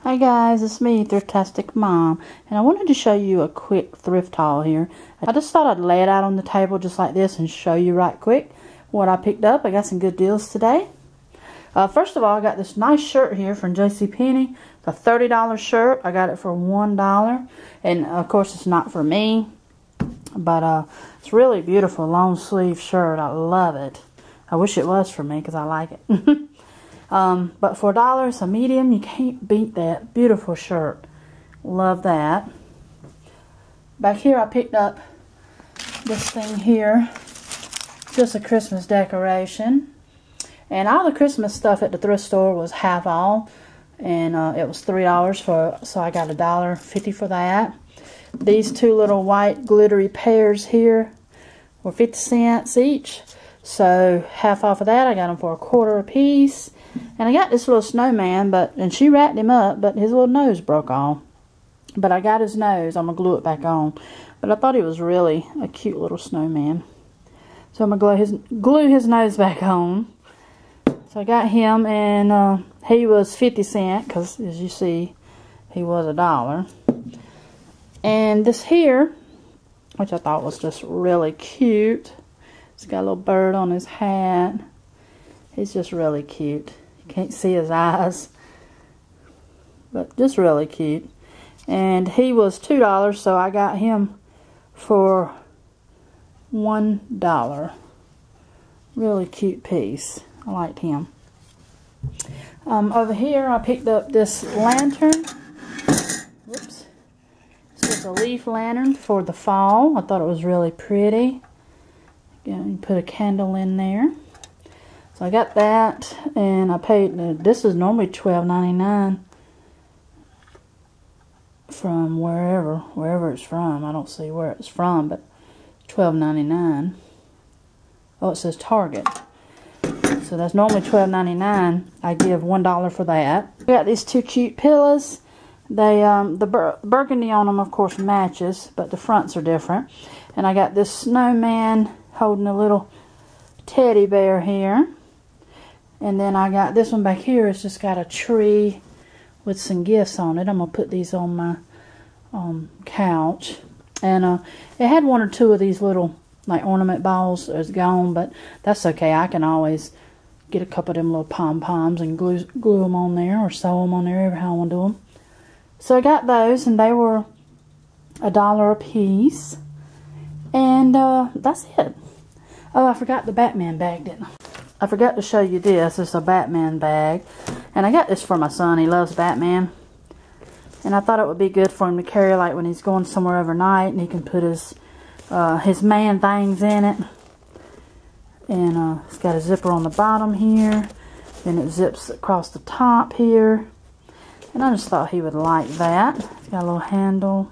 Hi guys, it's me, Thriftastic Mom, and I wanted to show you a quick thrift haul here. I just thought I'd lay it out on the table just like this and show you right quick what I picked up. I got some good deals today. First of all, I got this nice shirt here from JCPenney. It's a $30 shirt. I got it for $1, and of course it's not for me, but it's really beautiful long sleeve shirt. I love it. I wish it was for me because I like it. But for $1, a medium, you can't beat that. Beautiful shirt. Love that. Back here I picked up this thing here. Just a Christmas decoration. And all the Christmas stuff at the thrift store was half off. And it was $3 for, so I got $1.50 for that. These two little white glittery pears here were 50 cents each. So half off of that, I got them for $1 a piece. And I got this little snowman, and she wrapped him up, but his little nose broke off. But I got his nose. I'm going to glue it back on. But I thought he was really a cute little snowman. So I'm going to glue his nose back on. So I got him, and he was 50 cents, because as you see, he was $1. And this here, which I thought was just really cute. He's got a little bird on his hat. He's just really cute. You can't see his eyes, but just really cute. And he was $2, so I got him for $1. Really cute piece. I liked him. Over here I picked up this lantern. Whoops. This is a leaf lantern for the fall. I thought it was really pretty. You put a candle in there. So I got that, and I paid, this is normally $12.99 from wherever it's from. I don't see where it's from, but $12.99. Oh, it says Target. So that's normally $12.99. I give $1 for that. I got these two cute pillows. They, the burgundy on them, of course, matches, but the fronts are different. And I got this snowman holding a little teddy bear here. And then I got this one back here. It's just got a tree with some gifts on it. I'm going to put these on my couch. And it had one or two of these little like ornament balls. It's gone, but that's okay. I can always get a couple of them little pom-poms and glue them on there or sew them on there, however how I want to do them. So I got those, and they were $1 a piece. And that's it. Oh, I forgot the Batman bag, didn't I? I forgot to show you this. It's a Batman bag. And I got this for my son. He loves Batman. And I thought it would be good for him to carry, like when he's going somewhere overnight, and he can put his man things in it. And it's got a zipper on the bottom here. Then it zips across the top here. And I just thought he would like that. It's got a little handle.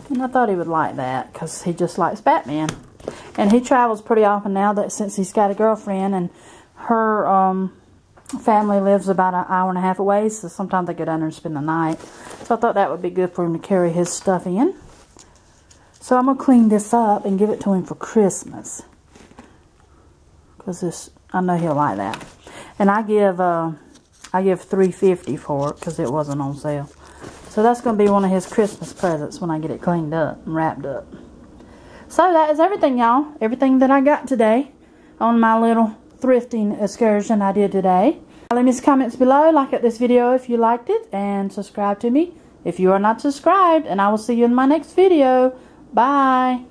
And I thought he would like that because he just likes Batman. And he travels pretty often now that since he's got a girlfriend, and her family lives about an hour and a half away, so sometimes they go down there and spend the night. So I thought that would be good for him to carry his stuff in. So I'm going to clean this up and give it to him for Christmas. Because I know he'll like that. And I give $3.50 for it because it wasn't on sale. So that's going to be one of his Christmas presents when I get it cleaned up and wrapped up. So that is everything, y'all. Everything that I got today on my little thrifting excursion I did today. Leave me some comments below. Like this video if you liked it. And subscribe to me if you are not subscribed. And I will see you in my next video. Bye.